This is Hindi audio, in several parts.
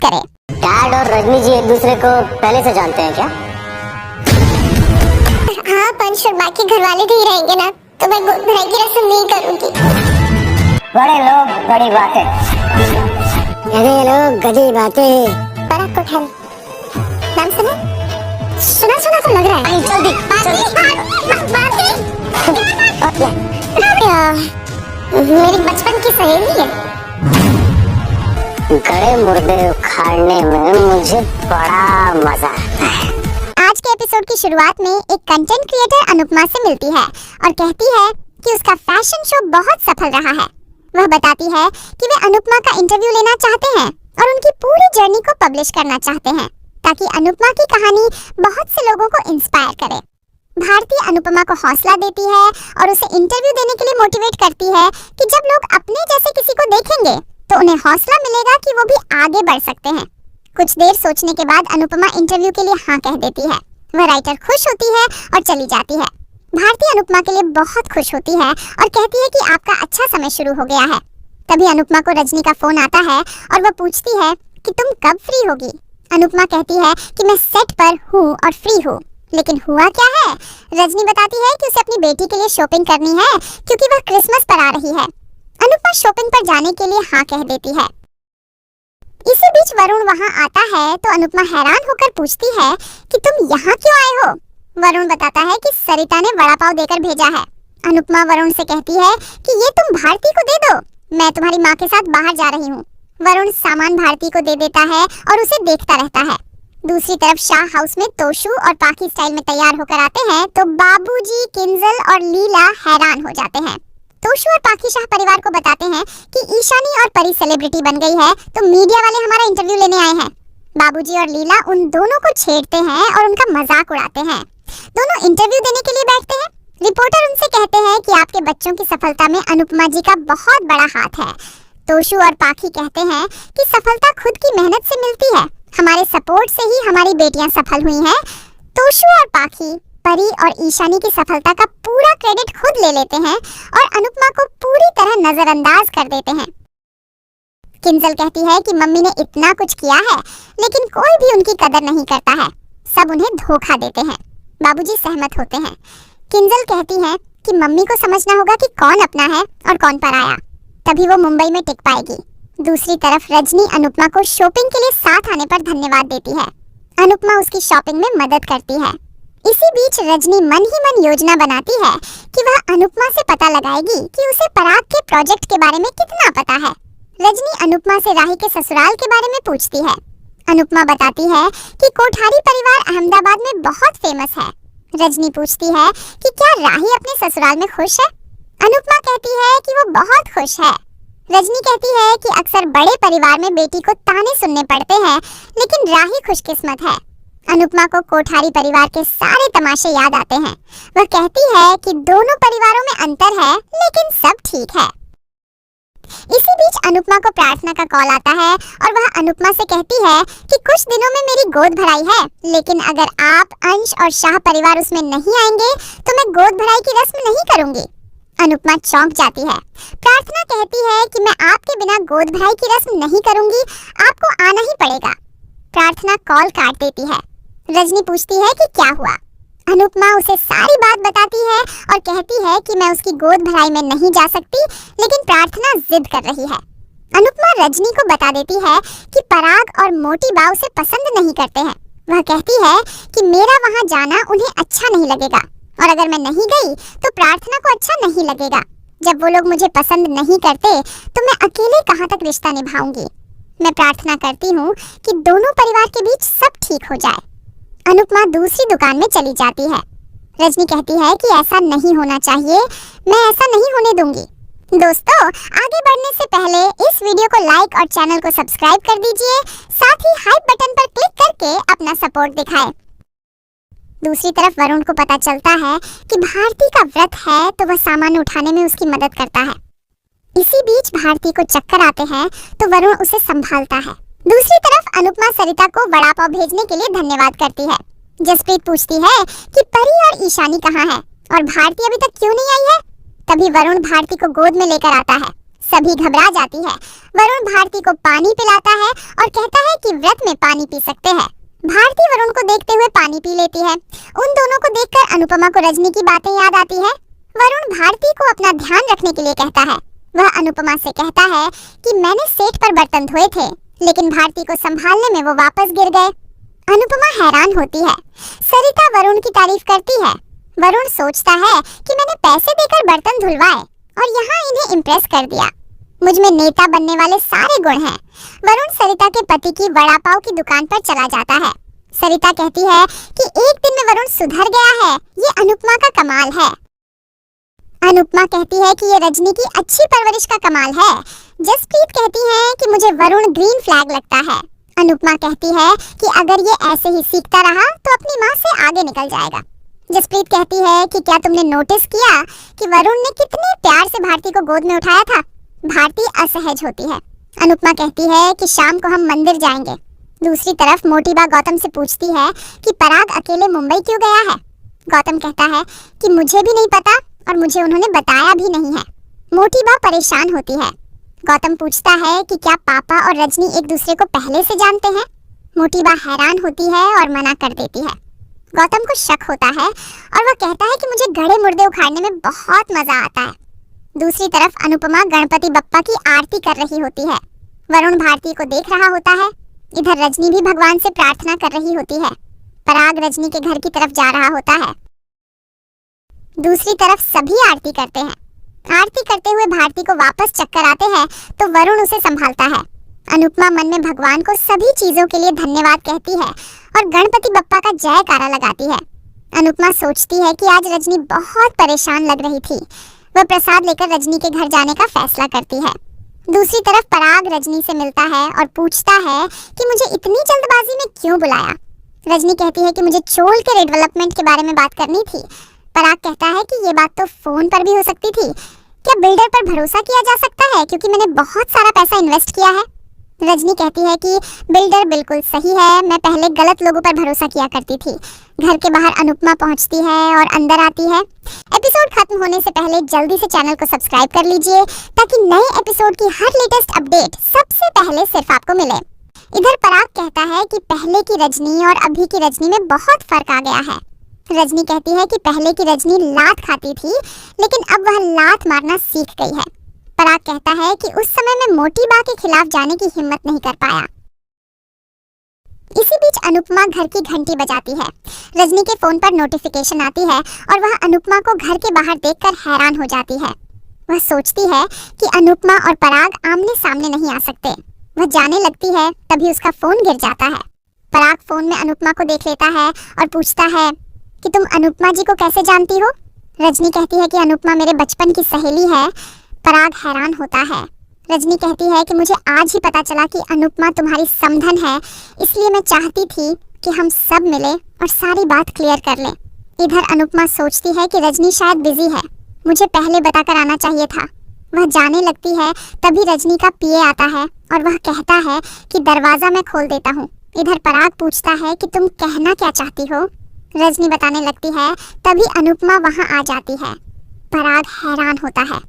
करे। डैड और रजनी जी एक दूसरे को पहले से जानते हैं क्या? हाँ पंच, और बाकी घर वाले भी रहेंगे ना, तो मैं गोद भराई की रस्म नहीं करूंगी। बड़े लोग बड़ी बातें, ये लोग गधी बातें। पराग को ठहर, नाम सुना सुना सुना तो लग रहा है। जल्दी मेरी बचपन की सहेली है। गड़े मुर्दे उखाड़ने में मुझे बड़ा मजा आता है। आज के एपिसोड की शुरुआत में एक कंटेंट क्रिएटर अनुपमा से मिलती है और कहती है कि उसका फैशन शो बहुत सफल रहा है। वह बताती है कि वे अनुपमा का इंटरव्यू लेना चाहते हैं और उनकी पूरी जर्नी को पब्लिश करना चाहते हैं ताकि अनुपमा की कहानी बहुत से लोगों को इंस्पायर करे। भारती अनुपमा को हौसला देती है और उसे इंटरव्यू देने के लिए मोटिवेट करती है कि जब लोग अपने जैसे किसी को देखेंगे तो उन्हें हौसला मिलेगा कि वो भी आगे बढ़ सकते हैं। कुछ देर सोचने के बाद अनुपमा इंटरव्यू के लिए हाँ कह देती है। वह राइटर खुश होती है और चली जाती है। भारती अनुपमा के लिए बहुत खुश होती है और कहती है कि आपका अच्छा समय शुरू हो गया है। तभी अनुपमा को रजनी का फोन आता है और वह पूछती है कि तुम कब फ्री होगी। अनुपमा कहती है कि मैं सेट पर हूँ और फ्री हूँ, लेकिन हुआ क्या है? रजनी बताती है कि उसे अपनी बेटी के लिए शॉपिंग करनी है क्योंकि वह क्रिसमस पर आ रही है। अनुपमा शॉपिंग पर जाने के लिए हाँ कह देती है। इसी बीच वरुण वहाँ आता है तो अनुपमा हैरान होकर पूछती है कि तुम यहाँ क्यों आए हो? वरुण बताता है कि सरिता ने वड़ा पाव देकर भेजा है। अनुपमा वरुण से कहती है कि ये तुम भारती को दे दो, मैं तुम्हारी माँ के साथ बाहर जा रही हूँ। वरुण सामान भारती को दे देता है और उसे देखता रहता है। दूसरी तरफ शाह हाउस में तोशु और पाखी स्टाइल में तैयार होकर आते हैं तो बाबूजी, किंजल और लीला हैरान हो जाते हैं। तोशु और पाखी शाह परिवार को बताते हैं कि ईशानी और परी सेलिब्रिटी बन गई है तो मीडिया वाले हमारा इंटरव्यू लेने आए हैं। बाबूजी और लीला उन दोनों को छेड़ते हैं और उनका मजाक उड़ाते हैं। दोनों इंटरव्यू देने के लिए बैठते हैं। रिपोर्टर उनसे कहते हैं कि आपके बच्चों की सफलता में अनुपमा जी का बहुत बड़ा हाथ है। तोशु और पाखी कहते हैं कि सफलता खुद की मेहनत से मिलती है, हमारे सपोर्ट से ही हमारी बेटियां सफल हुई हैं। तोशु और पाखी परी और ईशानी की सफलता का पूरा क्रेडिट खुद ले लेते हैं और अनुपमा को पूरी तरह नजरअंदाज कर देते हैं। किंजल कहती है कि मम्मी ने इतना कुछ किया है लेकिन कोई भी उनकी कदर नहीं करता है, सब उन्हें धोखा देते हैं। बाबूजी सहमत होते हैं। किंजल कहती है कि मम्मी को समझना होगा कि कौन अपना है और कौन पराया, तभी वो मुंबई में टिक पाएगी। दूसरी तरफ रजनी अनुपमा को शॉपिंग के लिए साथ आने पर धन्यवाद देती है। अनुपमा उसकी शॉपिंग में मदद करती है। इसी बीच रजनी मन ही मन योजना बनाती है कि वह अनुपमा से पता लगाएगी कि उसे पराग के प्रोजेक्ट के बारे में कितना पता है। रजनी अनुपमा से राही के ससुराल के बारे में पूछती है। अनुपमा बताती है कि कोठारी परिवार अहमदाबाद में बहुत फेमस है। रजनी पूछती है कि क्या राही अपने ससुराल में खुश है। अनुपमा कहती है कि वो बहुत खुश है। रजनी कहती है कि अक्सर बड़े परिवार में बेटी को ताने सुनने पड़ते हैं, लेकिन राही खुशकिस्मत है। अनुपमा को कोठारी परिवार के सारे तमाशे याद आते हैं। वह कहती है कि दोनों परिवारों में अंतर है लेकिन सब ठीक है। इसी बीच अनुपमा को प्रार्थना का कॉल आता है और वह अनुपमा से कहती है कि कुछ दिनों में मेरी गोद भराई है, लेकिन अगर आप, अंश और शाह परिवार उसमें नहीं आएंगे तो मैं गोद भराई की रस्म नहीं करूंगी। अनुपमा चौंक जाती है। प्रार्थना कहती है कि मैं आपके बिना गोद भराई की रस्म नहीं करूंगी, आपको आना ही पड़ेगा। प्रार्थना कॉल काट देती है। रजनी पूछती है कि क्या हुआ। अनुपमा उसे सारी बात बताती है और कहती है कि मैं उसकी गोद भराई में नहीं जा सकती, लेकिन प्रार्थना जिद कर रही है। अनुपमा रजनी को बता देती है कि पराग और मोटी बा उसे पसंद नहीं करते हैं। वह कहती है कि मेरा वहां जाना उन्हें अच्छा नहीं लगेगा और अगर मैं नहीं गई तो प्रार्थना को अच्छा नहीं लगेगा। जब वो लोग मुझे पसंद नहीं करते तो मैं अकेले कहाँ तक रिश्ता निभाऊंगी। मैं प्रार्थना करती हूँ कि दोनों परिवार के बीच सब ठीक हो जाए। अनुपमा दूसरी दुकान में चली जाती है। रजनी कहती है कि ऐसा नहीं होना चाहिए, मैं ऐसा नहीं होने दूंगी। दोस्तों, आगे बढ़ने से पहले इस वीडियो को लाइक और चैनल को सब्सक्राइब कर दीजिए, साथ ही हाइप बटन पर क्लिक करके अपना सपोर्ट दिखाएं। दूसरी तरफ वरुण को पता चलता है कि भारती का व्रत है तो वह सामान उठाने में उसकी मदद करता है। इसी बीच भारती को चक्कर आते हैं तो वरुण उसे संभालता है। दूसरी तरफ अनुपमा सरिता को वड़ा पाव भेजने के लिए धन्यवाद करती है। जसप्रीत पूछती है कि परी और ईशानी कहाँ है और भारती अभी तक क्यों नहीं आई है। तभी वरुण भारती को गोद में लेकर आता है। सभी घबरा जाती है। वरुण भारती को पानी पिलाता है और कहता है कि व्रत में पानी पी सकते हैं। भारती वरुण को देखते हुए पानी पी लेती है। उन दोनों को देखकर अनुपमा को रजनी की बातें याद आती है। वरुण भारती को अपना ध्यान रखने के लिए कहता है। वह अनुपमा से कहता है कि मैंने सेट पर बर्तन धोए थे, लेकिन भारती को संभालने में वो वापस गिर गए। अनुपमा हैरान होती है। सरिता वरुण की तारीफ करती है। वरुण सोचता है कि मैंने पैसे देकर बर्तन धुलवाए और यहाँ इन्हें इम्प्रेस कर दिया। मुझ में नेता बनने वाले सारे गुण हैं। वरुण सरिता के पति की वड़ा पाव की दुकान पर चला जाता है। सरिता कहती है कि एक दिन में वरुण सुधर गया है, ये अनुपमा का कमाल है। अनुपमा कहती है कि ये रजनी की अच्छी परवरिश का कमाल है। जसप्रीत कहती है कि मुझे वरुण ग्रीन फ्लैग लगता है। अनुपमा कहती है कि अगर ये ऐसे ही सीखता रहा तो अपनी माँ से आगे निकल जाएगा। जसप्रीत कहती है कि क्या तुमने नोटिस किया कि वरुण ने कितने प्यार से भारती को गोद में उठाया था। भारती असहज होती है। अनुपमा कहती है कि शाम को हम मंदिर जाएंगे। दूसरी तरफ मोटीबा गौतम से पूछती है कि पराग अकेले मुंबई क्यों गया है। गौतम कहता है कि मुझे भी नहीं पता और मुझे उन्होंने बताया भी नहीं है। मोटीबा परेशान होती है। गौतम पूछता है कि क्या पापा और रजनी एक दूसरे को पहले से जानते हैं। मोटीबा हैरान होती है और मना कर देती है। गौतम को शक होता है और वह कहता है कि मुझे गड़े मुर्दे उखाड़ने में बहुत मजा आता है। दूसरी तरफ अनुपमा गणपति बप्पा की आरती कर रही होती है। वरुण भारती को देख रहा होता है। इधर रजनी भी भगवान से प्रार्थना कर रही होती है। पराग रजनी के घर की तरफ जा रहा होता है। दूसरी तरफ सभी आरती करते हैं। आरती करते हुए भारती को वापस चक्कर आते हैं तो वरुण उसे संभालता है। अनुपमा मन में भगवान को सभी चीजों के लिए धन्यवाद कहती है और गणपति बप्पा का जयकारा लगाती है। अनुपमा सोचती है कि आज रजनी बहुत परेशान लग रही थी। वह प्रसाद लेकर रजनी के घर जाने का फैसला करती है। दूसरी तरफ पराग रजनी से मिलता है और पूछता है कि मुझे इतनी जल्दबाजी में क्यों बुलाया। रजनी कहती है कि मुझे चोल के रिडेवलपमेंट के बारे में बात करनी थी। पराग कहता है कि ये बात तो फोन पर भी हो सकती थी। क्या बिल्डर पर भरोसा किया जा सकता है क्योंकि मैंने बहुत सारा पैसा इन्वेस्ट किया है। रजनी कहती है कि बिल्डर बिल्कुल सही है, मैं पहले गलत लोगों पर भरोसा किया करती थी। घर के बाहर अनुपमा पहुंचती है और अंदर आती है। एपिसोड खत्म होने से पहले जल्दी से चैनल को सब्सक्राइब कर लीजिए ताकि नए एपिसोड की हर लेटेस्ट अपडेट सबसे पहले सिर्फ आपको मिले। इधर पराग कहता है कि पहले की रजनी और अभी की रजनी में बहुत फर्क आ गया है। रजनी कहती है कि पहले की रजनी लात खाती थी, लेकिन अब वह लात मारना सीख गई है। पराग कहता है कि उस समय में मोटीबा के खिलाफ जाने की हिम्मत नहीं कर पाया। इसी बीच अनुपमा घर की घंटी बजाती है। रजनी के फोन पर नोटिफिकेशन आती है और वह अनुपमा को घर के बाहर देखकर हैरान हो जाती है। वह सोचती है कि अनुपमा और पराग आमने सामने नहीं आ सकते। वह जाने लगती है, तभी उसका फोन गिर जाता है। पराग फोन में अनुपमा को देख लेता है और पूछता है कि तुम अनुपमा जी को कैसे जानती हो। रजनी कहती है कि अनुपमा मेरे बचपन की सहेली है। पराग हैरान होता है। रजनी कहती है कि मुझे आज ही पता चला कि अनुपमा तुम्हारी समधन है, इसलिए मैं चाहती थी कि हम सब मिले और सारी बात क्लियर कर लें। इधर अनुपमा सोचती है कि रजनी शायद बिजी है, मुझे पहले बताकर आना चाहिए था। वह जाने लगती है, तभी रजनी का पीए आता है और वह कहता है कि दरवाजा मैं खोल देता हूँ। इधर पराग पूछता है कि तुम कहना क्या चाहती हो। रजनी बताने लगती है, तभी अनुपमा वहाँ आ जाती है। पराग हैरान होता है।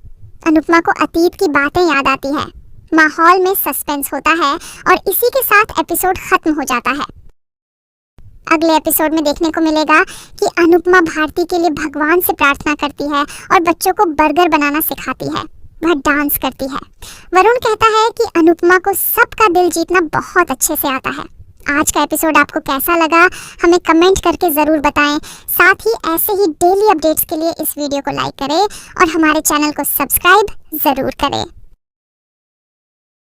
अनुपमा को अतीत की बातें याद आती है। माहौल में सस्पेंस होता है और इसी के साथ एपिसोड खत्म हो जाता है। अगले एपिसोड में देखने को मिलेगा कि अनुपमा भारती के लिए भगवान से प्रार्थना करती है और बच्चों को बर्गर बनाना सिखाती है। वह डांस करती है। वरुण कहता है कि अनुपमा को सबका दिल जीतना बहुत अच्छे से आता है। आज का एपिसोड आपको कैसा लगा हमें कमेंट करके ज़रूर बताएं। साथ ही ऐसे ही डेली अपडेट्स के लिए इस वीडियो को लाइक करें और हमारे चैनल को सब्सक्राइब ज़रूर करें।